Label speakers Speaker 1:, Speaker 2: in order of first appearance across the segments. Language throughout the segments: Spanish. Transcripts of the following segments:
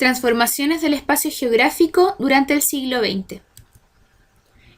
Speaker 1: Transformaciones del espacio geográfico durante el siglo XX.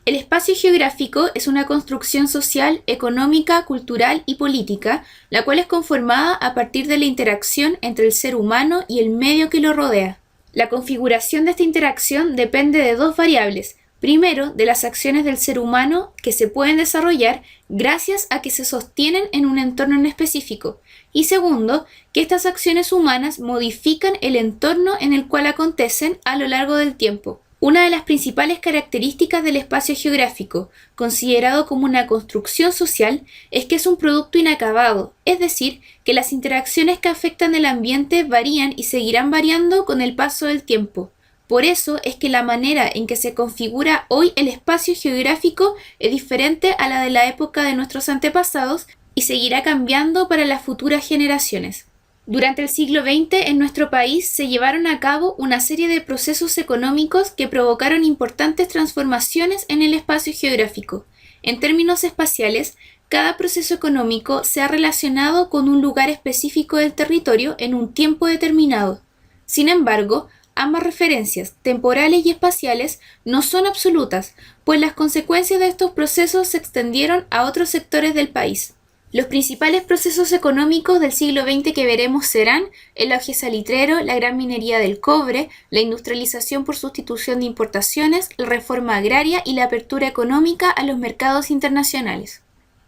Speaker 1: El espacio geográfico es una construcción social, económica, cultural y política, la cual es conformada a partir de la interacción entre el ser humano y el medio que lo rodea. La configuración de esta interacción depende de dos variables. Primero, de las acciones del ser humano que se pueden desarrollar gracias a que se sostienen en un entorno en específico. Y segundo, que estas acciones humanas modifican el entorno en el cual acontecen a lo largo del tiempo. Una de las principales características del espacio geográfico, considerado como una construcción social, es que es un producto inacabado, es decir, que las interacciones que afectan el ambiente varían y seguirán variando con el paso del tiempo. Por eso es que la manera en que se configura hoy el espacio geográfico es diferente a la de la época de nuestros antepasados y seguirá cambiando para las futuras generaciones. Durante el siglo XX en nuestro país se llevaron a cabo una serie de procesos económicos que provocaron importantes transformaciones en el espacio geográfico. En términos espaciales, cada proceso económico se ha relacionado con un lugar específico del territorio en un tiempo determinado. Sin embargo, ambas referencias, temporales y espaciales, no son absolutas, pues las consecuencias de estos procesos se extendieron a otros sectores del país. Los principales procesos económicos del siglo XX que veremos serán el auge salitrero, la gran minería del cobre, la industrialización por sustitución de importaciones, la reforma agraria y la apertura económica a los mercados internacionales.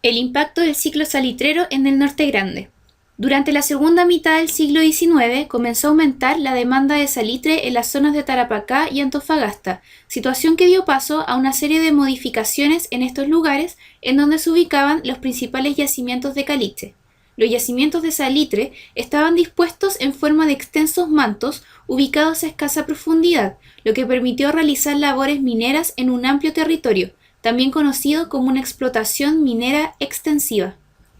Speaker 1: El impacto del ciclo salitrero en el Norte Grande. Durante la segunda mitad del siglo XIX comenzó a aumentar la demanda de salitre en las zonas de Tarapacá y Antofagasta, situación que dio paso a una serie de modificaciones en estos lugares en donde se ubicaban los principales yacimientos de caliche. Los yacimientos de salitre estaban dispuestos en forma de extensos mantos ubicados a escasa profundidad, lo que permitió realizar labores mineras en un amplio territorio, también conocido como una explotación minera extensiva.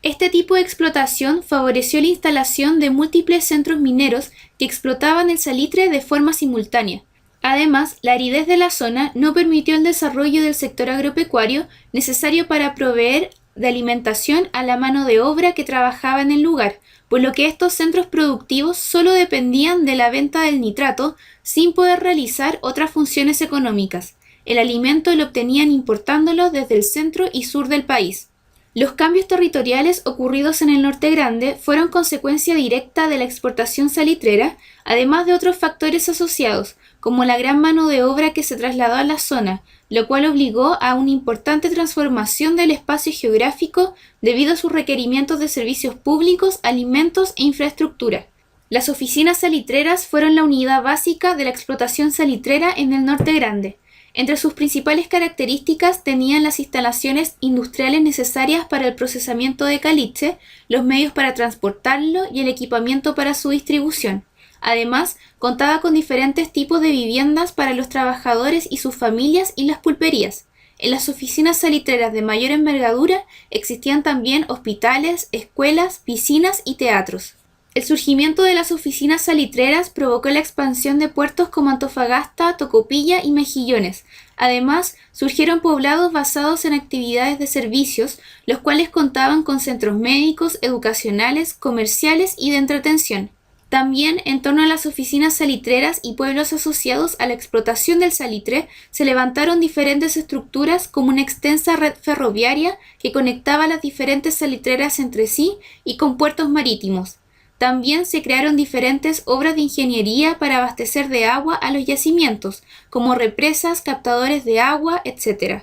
Speaker 1: Este tipo de explotación favoreció la instalación de múltiples centros mineros que explotaban el salitre de forma simultánea. Además, la aridez de la zona no permitió el desarrollo del sector agropecuario necesario para proveer de alimentación a la mano de obra que trabajaba en el lugar, por lo que estos centros productivos solo dependían de la venta del nitrato sin poder realizar otras funciones económicas. El alimento lo obtenían importándolo desde el centro y sur del país. Los cambios territoriales ocurridos en el Norte Grande fueron consecuencia directa de la exportación salitrera, además de otros factores asociados, como la gran mano de obra que se trasladó a la zona, lo cual obligó a una importante transformación del espacio geográfico debido a sus requerimientos de servicios públicos, alimentos e infraestructura. Las oficinas salitreras fueron la unidad básica de la explotación salitrera en el Norte Grande. Entre sus principales características tenían las instalaciones industriales necesarias para el procesamiento de caliche, los medios para transportarlo y el equipamiento para su distribución. Además, contaba con diferentes tipos de viviendas para los trabajadores y sus familias y las pulperías. En las oficinas salitreras de mayor envergadura existían también hospitales, escuelas, piscinas y teatros. El surgimiento de las oficinas salitreras provocó la expansión de puertos como Antofagasta, Tocopilla y Mejillones. Además, surgieron poblados basados en actividades de servicios, los cuales contaban con centros médicos, educacionales, comerciales y de entretención. También, en torno a las oficinas salitreras y pueblos asociados a la explotación del salitre, se levantaron diferentes estructuras como una extensa red ferroviaria que conectaba las diferentes salitreras entre sí y con puertos marítimos. También se crearon diferentes obras de ingeniería para abastecer de agua a los yacimientos, como represas, captadores de agua, etc.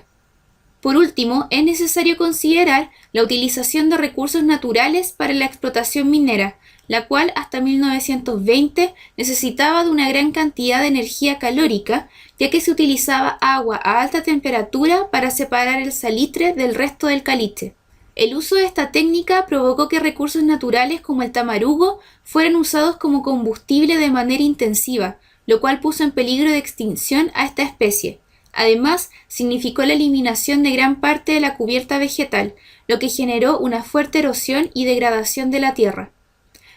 Speaker 1: Por último, es necesario considerar la utilización de recursos naturales para la explotación minera, la cual hasta 1920 necesitaba de una gran cantidad de energía calórica, ya que se utilizaba agua a alta temperatura para separar el salitre del resto del caliche. El uso de esta técnica provocó que recursos naturales como el tamarugo fueran usados como combustible de manera intensiva, lo cual puso en peligro de extinción a esta especie. Además, significó la eliminación de gran parte de la cubierta vegetal, lo que generó una fuerte erosión y degradación de la tierra.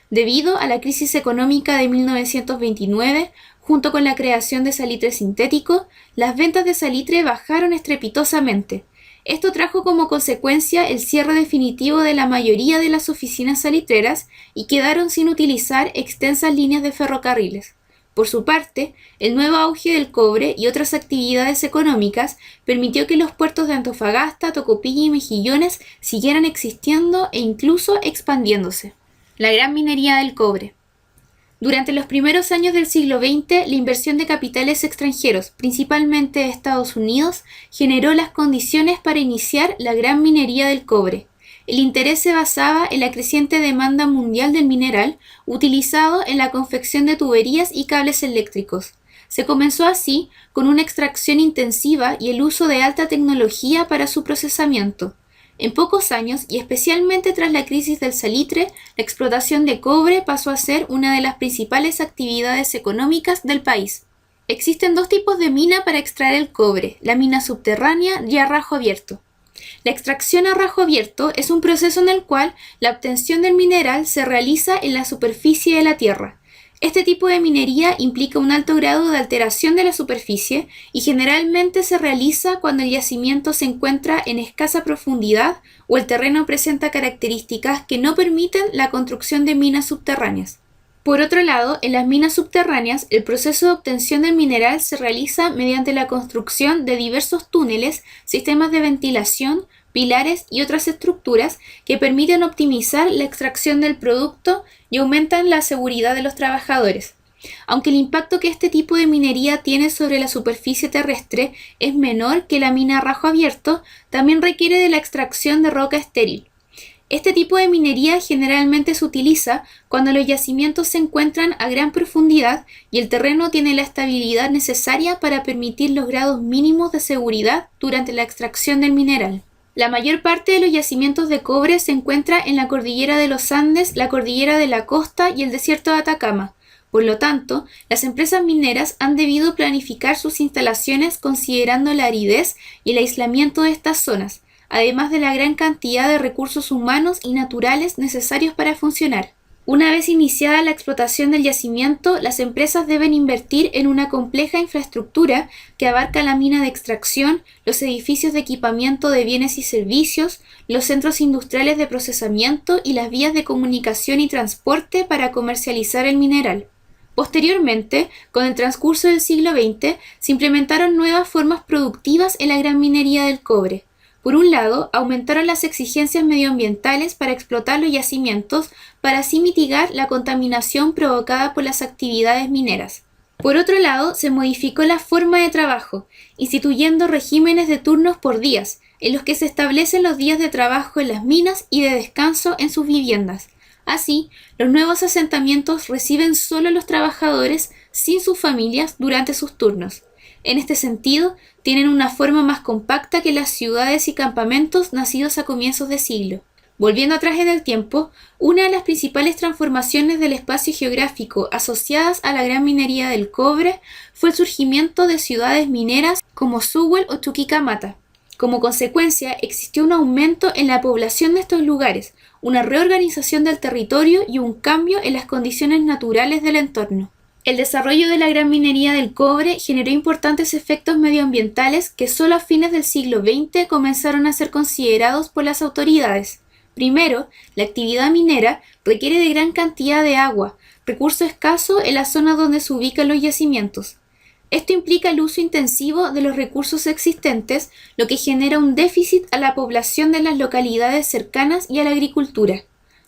Speaker 1: Debido a la crisis económica de 1929, junto con la creación de salitre sintético, las ventas de salitre bajaron estrepitosamente. Esto trajo como consecuencia el cierre definitivo de la mayoría de las oficinas salitreras y quedaron sin utilizar extensas líneas de ferrocarriles. Por su parte, el nuevo auge del cobre y otras actividades económicas permitió que los puertos de Antofagasta, Tocopilla y Mejillones siguieran existiendo e incluso expandiéndose. La gran minería del cobre. Durante los primeros años del siglo XX, la inversión de capitales extranjeros, principalmente de Estados Unidos, generó las condiciones para iniciar la gran minería del cobre. El interés se basaba en la creciente demanda mundial del mineral, utilizado en la confección de tuberías y cables eléctricos. Se comenzó así con una extracción intensiva y el uso de alta tecnología para su procesamiento. En pocos años, y especialmente tras la crisis del salitre, la explotación de cobre pasó a ser una de las principales actividades económicas del país. Existen dos tipos de mina para extraer el cobre, la mina subterránea y a rajo abierto. La extracción a rajo abierto es un proceso en el cual la obtención del mineral se realiza en la superficie de la tierra. Este tipo de minería implica un alto grado de alteración de la superficie y generalmente se realiza cuando el yacimiento se encuentra en escasa profundidad o el terreno presenta características que no permiten la construcción de minas subterráneas. Por otro lado, en las minas subterráneas, el proceso de obtención del mineral se realiza mediante la construcción de diversos túneles, sistemas de ventilación, pilares y otras estructuras que permiten optimizar la extracción del producto y aumentan la seguridad de los trabajadores. Aunque el impacto que este tipo de minería tiene sobre la superficie terrestre es menor que la mina a rajo abierto, también requiere de la extracción de roca estéril. Este tipo de minería generalmente se utiliza cuando los yacimientos se encuentran a gran profundidad y el terreno tiene la estabilidad necesaria para permitir los grados mínimos de seguridad durante la extracción del mineral. La mayor parte de los yacimientos de cobre se encuentra en la cordillera de los Andes, la cordillera de la Costa y el desierto de Atacama. Por lo tanto, las empresas mineras han debido planificar sus instalaciones considerando la aridez y el aislamiento de estas zonas, además de la gran cantidad de recursos humanos y naturales necesarios para funcionar. Una vez iniciada la explotación del yacimiento, las empresas deben invertir en una compleja infraestructura que abarca la mina de extracción, los edificios de equipamiento de bienes y servicios, los centros industriales de procesamiento y las vías de comunicación y transporte para comercializar el mineral. Posteriormente, con el transcurso del siglo XX, se implementaron nuevas formas productivas en la gran minería del cobre. Por un lado, aumentaron las exigencias medioambientales para explotar los yacimientos para así mitigar la contaminación provocada por las actividades mineras. Por otro lado, se modificó la forma de trabajo, instituyendo regímenes de turnos por días, en los que se establecen los días de trabajo en las minas y de descanso en sus viviendas. Así, los nuevos asentamientos reciben solo a los trabajadores sin sus familias durante sus turnos. En este sentido, tienen una forma más compacta que las ciudades y campamentos nacidos a comienzos de siglo. Volviendo atrás en el tiempo, una de las principales transformaciones del espacio geográfico asociadas a la gran minería del cobre fue el surgimiento de ciudades mineras como Sewell o Chuquicamata. Como consecuencia, existió un aumento en la población de estos lugares, una reorganización del territorio y un cambio en las condiciones naturales del entorno. El desarrollo de la gran minería del cobre generó importantes efectos medioambientales que solo a fines del siglo XX comenzaron a ser considerados por las autoridades. Primero, la actividad minera requiere de gran cantidad de agua, recurso escaso en la zona donde se ubican los yacimientos. Esto implica el uso intensivo de los recursos existentes, lo que genera un déficit a la población de las localidades cercanas y a la agricultura.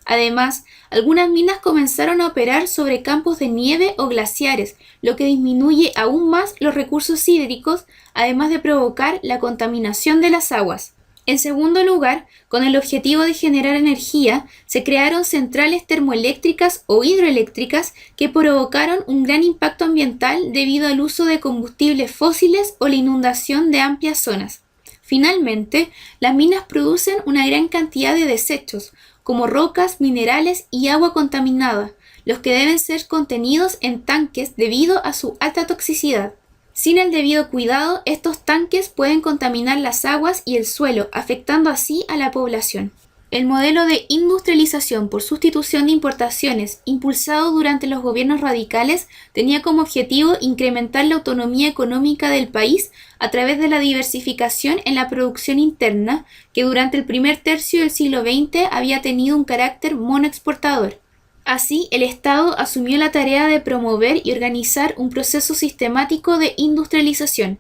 Speaker 1: Además, algunas minas comenzaron a operar sobre campos de nieve o glaciares, lo que disminuye aún más los recursos hídricos, además de provocar la contaminación de las aguas. En segundo lugar, con el objetivo de generar energía, se crearon centrales termoeléctricas o hidroeléctricas que provocaron un gran impacto ambiental debido al uso de combustibles fósiles o la inundación de amplias zonas. Finalmente, las minas producen una gran cantidad de desechos, como rocas, minerales y agua contaminada, los que deben ser contenidos en tanques debido a su alta toxicidad. Sin el debido cuidado, estos tanques pueden contaminar las aguas y el suelo, afectando así a la población. El modelo de industrialización por sustitución de importaciones, impulsado durante los gobiernos radicales, tenía como objetivo incrementar la autonomía económica del país a través de la diversificación en la producción interna, que durante el primer tercio del siglo XX había tenido un carácter monoexportador. Así, el Estado asumió la tarea de promover y organizar un proceso sistemático de industrialización.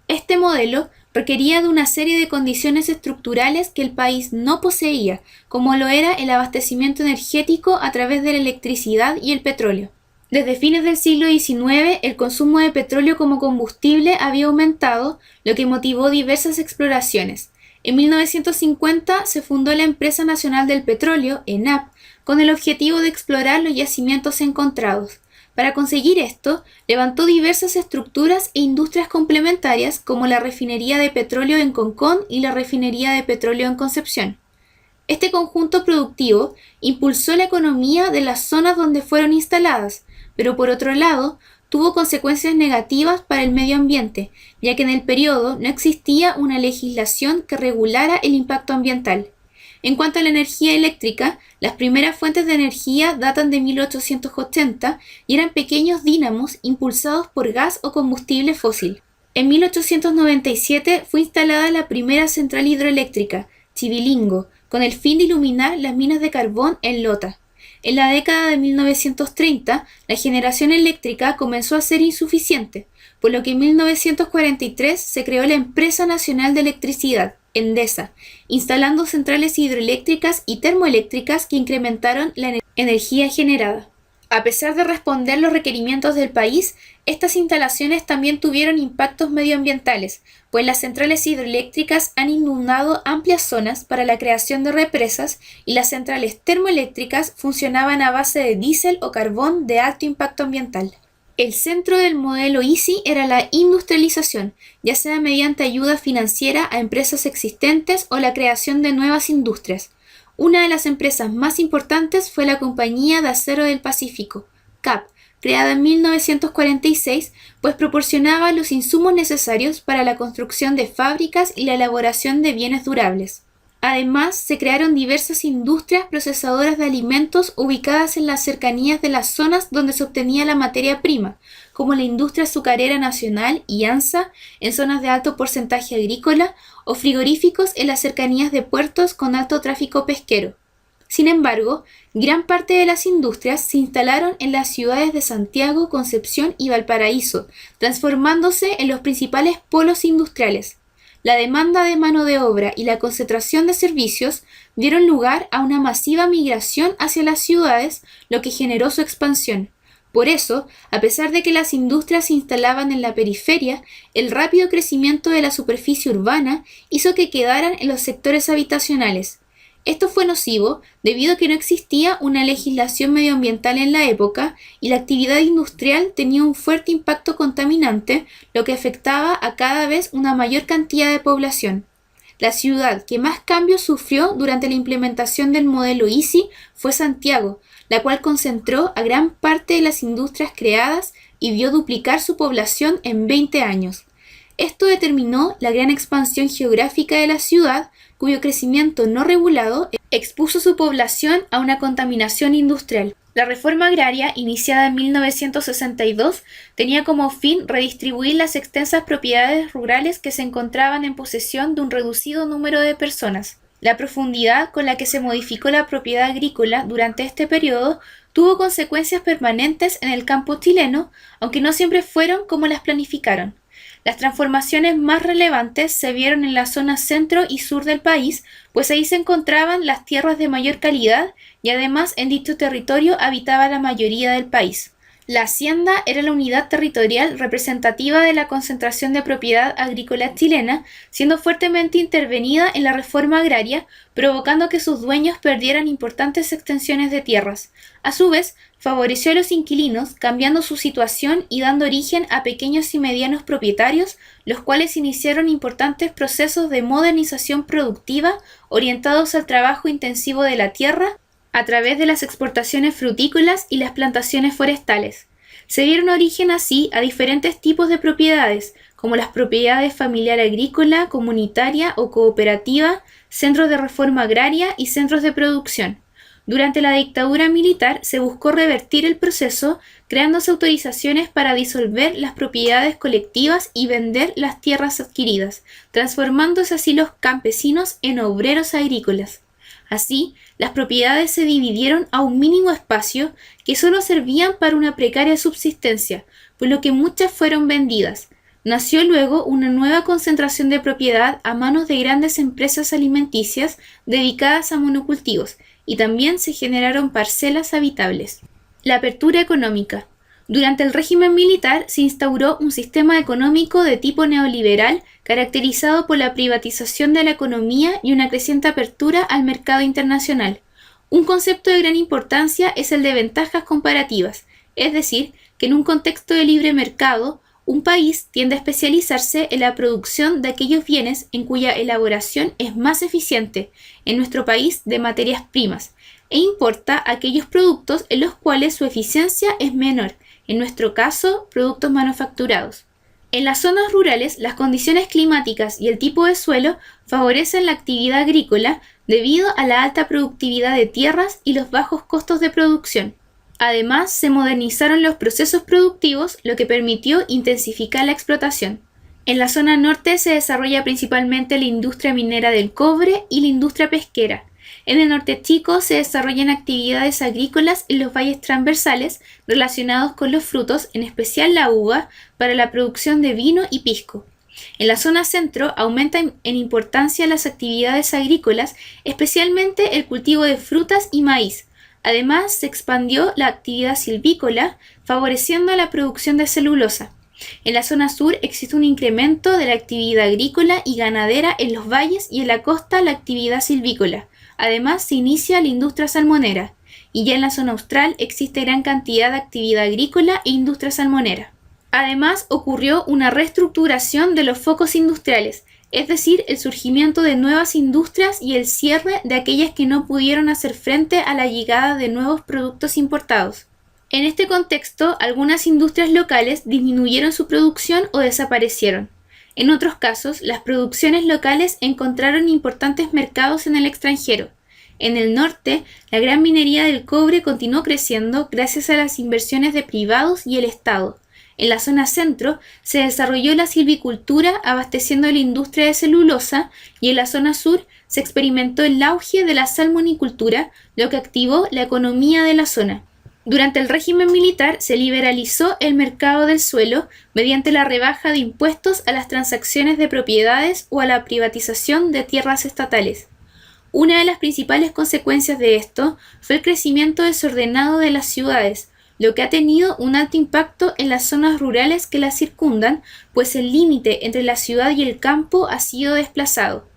Speaker 1: Este modelo requería de una serie de condiciones estructurales que el país no poseía, como lo era el abastecimiento energético a través de la electricidad y el petróleo. Desde fines del siglo XIX, el consumo de petróleo como combustible había aumentado, lo que motivó diversas exploraciones. En 1950 se fundó la Empresa Nacional del Petróleo, ENAP, con el objetivo de explorar los yacimientos encontrados. Para conseguir esto, levantó diversas estructuras e industrias complementarias como la refinería de petróleo en Concón y la refinería de petróleo en Concepción. Este conjunto productivo impulsó la economía de las zonas donde fueron instaladas, pero por otro lado, tuvo consecuencias negativas para el medio ambiente, ya que en el periodo no existía una legislación que regulara el impacto ambiental. En cuanto a la energía eléctrica, las primeras fuentes de energía datan de 1880 y eran pequeños dínamos impulsados por gas o combustible fósil. En 1897 fue instalada la primera central hidroeléctrica, Chivilingo, con el fin de iluminar las minas de carbón en Lota. En la década de 1930, la generación eléctrica comenzó a ser insuficiente, por lo que en 1943 se creó la Empresa Nacional de Electricidad, Endesa, instalando centrales hidroeléctricas y termoeléctricas que incrementaron la energía generada. A pesar de responder los requerimientos del país, estas instalaciones también tuvieron impactos medioambientales, pues las centrales hidroeléctricas han inundado amplias zonas para la creación de represas y las centrales termoeléctricas funcionaban a base de diésel o carbón de alto impacto ambiental. El centro del modelo ISI era la industrialización, ya sea mediante ayuda financiera a empresas existentes o la creación de nuevas industrias. Una de las empresas más importantes fue la Compañía de Acero del Pacífico, CAP, creada en 1946, pues proporcionaba los insumos necesarios para la construcción de fábricas y la elaboración de bienes durables. Además, se crearon diversas industrias procesadoras de alimentos ubicadas en las cercanías de las zonas donde se obtenía la materia prima, como la industria azucarera nacional y ANSA en zonas de alto porcentaje agrícola o frigoríficos en las cercanías de puertos con alto tráfico pesquero. Sin embargo, gran parte de las industrias se instalaron en las ciudades de Santiago, Concepción y Valparaíso, transformándose en los principales polos industriales. La demanda de mano de obra y la concentración de servicios dieron lugar a una masiva migración hacia las ciudades, lo que generó su expansión. Por eso, a pesar de que las industrias se instalaban en la periferia, el rápido crecimiento de la superficie urbana hizo que quedaran en los sectores habitacionales. Esto fue nocivo debido a que no existía una legislación medioambiental en la época y la actividad industrial tenía un fuerte impacto contaminante, lo que afectaba a cada vez una mayor cantidad de población. La ciudad que más cambios sufrió durante la implementación del modelo ISI fue Santiago, la cual concentró a gran parte de las industrias creadas y vio duplicar su población en 20 años. Esto determinó la gran expansión geográfica de la ciudad, cuyo crecimiento no regulado expuso su población a una contaminación industrial. La reforma agraria, iniciada en 1962, tenía como fin redistribuir las extensas propiedades rurales que se encontraban en posesión de un reducido número de personas. La profundidad con la que se modificó la propiedad agrícola durante este periodo tuvo consecuencias permanentes en el campo chileno, aunque no siempre fueron como las planificaron. Las transformaciones más relevantes se vieron en la zona centro y sur del país, pues ahí se encontraban las tierras de mayor calidad y además en dicho territorio habitaba la mayoría del país. La hacienda era la unidad territorial representativa de la concentración de propiedad agrícola chilena, siendo fuertemente intervenida en la reforma agraria, provocando que sus dueños perdieran importantes extensiones de tierras. A su vez, favoreció a los inquilinos, cambiando su situación y dando origen a pequeños y medianos propietarios, los cuales iniciaron importantes procesos de modernización productiva orientados al trabajo intensivo de la tierra, a través de las exportaciones frutícolas y las plantaciones forestales. Se dieron origen así a diferentes tipos de propiedades, como las propiedades familiar agrícola, comunitaria o cooperativa, centros de reforma agraria y centros de producción. Durante la dictadura militar se buscó revertir el proceso, creándose autorizaciones para disolver las propiedades colectivas y vender las tierras adquiridas, transformándose así los campesinos en obreros agrícolas. Así, las propiedades se dividieron a un mínimo espacio que solo servían para una precaria subsistencia, por lo que muchas fueron vendidas. Nació luego una nueva concentración de propiedad a manos de grandes empresas alimenticias dedicadas a monocultivos, y también se generaron parcelas habitables. La apertura económica. Durante el régimen militar se instauró un sistema económico de tipo neoliberal caracterizado por la privatización de la economía y una creciente apertura al mercado internacional. Un concepto de gran importancia es el de ventajas comparativas, es decir, que en un contexto de libre mercado, un país tiende a especializarse en la producción de aquellos bienes en cuya elaboración es más eficiente, en nuestro país de materias primas, e importa aquellos productos en los cuales su eficiencia es menor, en nuestro caso, productos manufacturados. En las zonas rurales, las condiciones climáticas y el tipo de suelo favorecen la actividad agrícola debido a la alta productividad de tierras y los bajos costos de producción. Además, se modernizaron los procesos productivos, lo que permitió intensificar la explotación. En la zona norte se desarrolla principalmente la industria minera del cobre y la industria pesquera. En el norte chico se desarrollan actividades agrícolas en los valles transversales relacionados con los frutos, en especial la uva, para la producción de vino y pisco. En la zona centro aumentan en importancia las actividades agrícolas, especialmente el cultivo de frutas y maíz. Además, se expandió la actividad silvícola, favoreciendo la producción de celulosa. En la zona sur existe un incremento de la actividad agrícola y ganadera en los valles y en la costa la actividad silvícola. Además, se inicia la industria salmonera, y ya en la zona austral existe gran cantidad de actividad agrícola e industria salmonera. Además, ocurrió una reestructuración de los focos industriales, es decir, el surgimiento de nuevas industrias y el cierre de aquellas que no pudieron hacer frente a la llegada de nuevos productos importados. En este contexto, algunas industrias locales disminuyeron su producción o desaparecieron. En otros casos, las producciones locales encontraron importantes mercados en el extranjero. En el norte, la gran minería del cobre continuó creciendo gracias a las inversiones de privados y el Estado. En la zona centro se desarrolló la silvicultura abasteciendo la industria de celulosa y en la zona sur se experimentó el auge de la salmonicultura, lo que activó la economía de la zona. Durante el régimen militar se liberalizó el mercado del suelo mediante la rebaja de impuestos a las transacciones de propiedades o a la privatización de tierras estatales. Una de las principales consecuencias de esto fue el crecimiento desordenado de las ciudades, lo que ha tenido un alto impacto en las zonas rurales que las circundan, pues el límite entre la ciudad y el campo ha sido desplazado.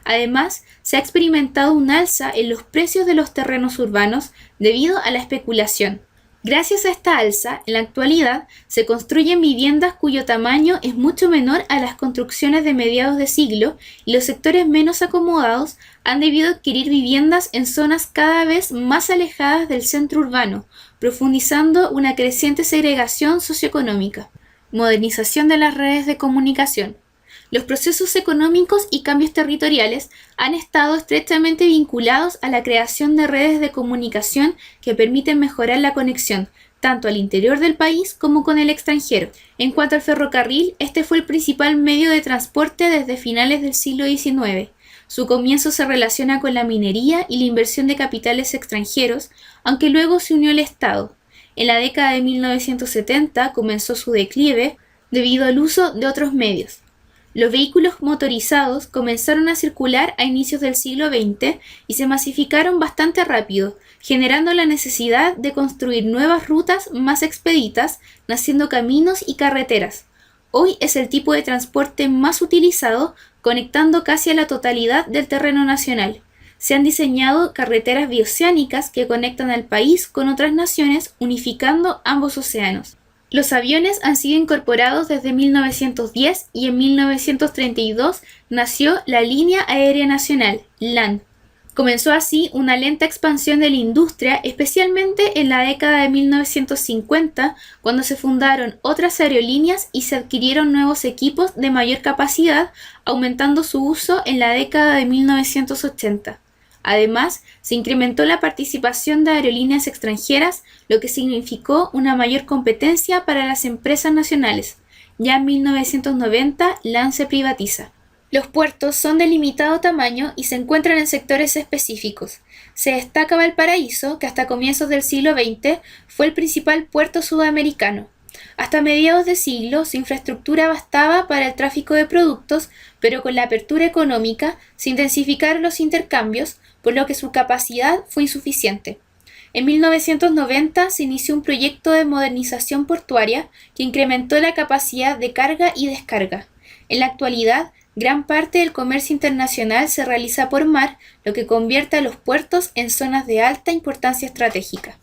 Speaker 1: Además, se ha experimentado un alza en los precios de los terrenos urbanos debido a la especulación. Gracias a esta alza, en la actualidad se construyen viviendas cuyo tamaño es mucho menor a las construcciones de mediados de siglo y los sectores menos acomodados han debido adquirir viviendas en zonas cada vez más alejadas del centro urbano, profundizando una creciente segregación socioeconómica. Modernización de las redes de comunicación. Los procesos económicos y cambios territoriales han estado estrechamente vinculados a la creación de redes de comunicación que permiten mejorar la conexión, tanto al interior del país como con el extranjero. En cuanto al ferrocarril, este fue el principal medio de transporte desde finales del siglo XIX. Su comienzo se relaciona con la minería y la inversión de capitales extranjeros, aunque luego se unió el Estado. En la década de 1970 comenzó su declive debido al uso de otros medios. Los vehículos motorizados comenzaron a circular a inicios del siglo XX y se masificaron bastante rápido, generando la necesidad de construir nuevas rutas más expeditas, naciendo caminos y carreteras. Hoy es el tipo de transporte más utilizado, conectando casi a la totalidad del terreno nacional. Se han diseñado carreteras bioceánicas que conectan al país con otras naciones, unificando ambos océanos. Los aviones han sido incorporados desde 1910 y en 1932 nació la Línea Aérea Nacional, LAN. Comenzó así una lenta expansión de la industria, especialmente en la década de 1950, cuando se fundaron otras aerolíneas y se adquirieron nuevos equipos de mayor capacidad, aumentando su uso en la década de 1980. Además, se incrementó la participación de aerolíneas extranjeras, lo que significó una mayor competencia para las empresas nacionales. Ya en 1990, LAN se privatiza. Los puertos son de limitado tamaño y se encuentran en sectores específicos. Se destaca Valparaíso, que hasta comienzos del siglo XX fue el principal puerto sudamericano. Hasta mediados de siglo su infraestructura bastaba para el tráfico de productos, pero con la apertura económica se intensificaron los intercambios, por lo que su capacidad fue insuficiente. En 1990 se inició un proyecto de modernización portuaria que incrementó la capacidad de carga y descarga. En la actualidad, gran parte del comercio internacional se realiza por mar, lo que convierte a los puertos en zonas de alta importancia estratégica.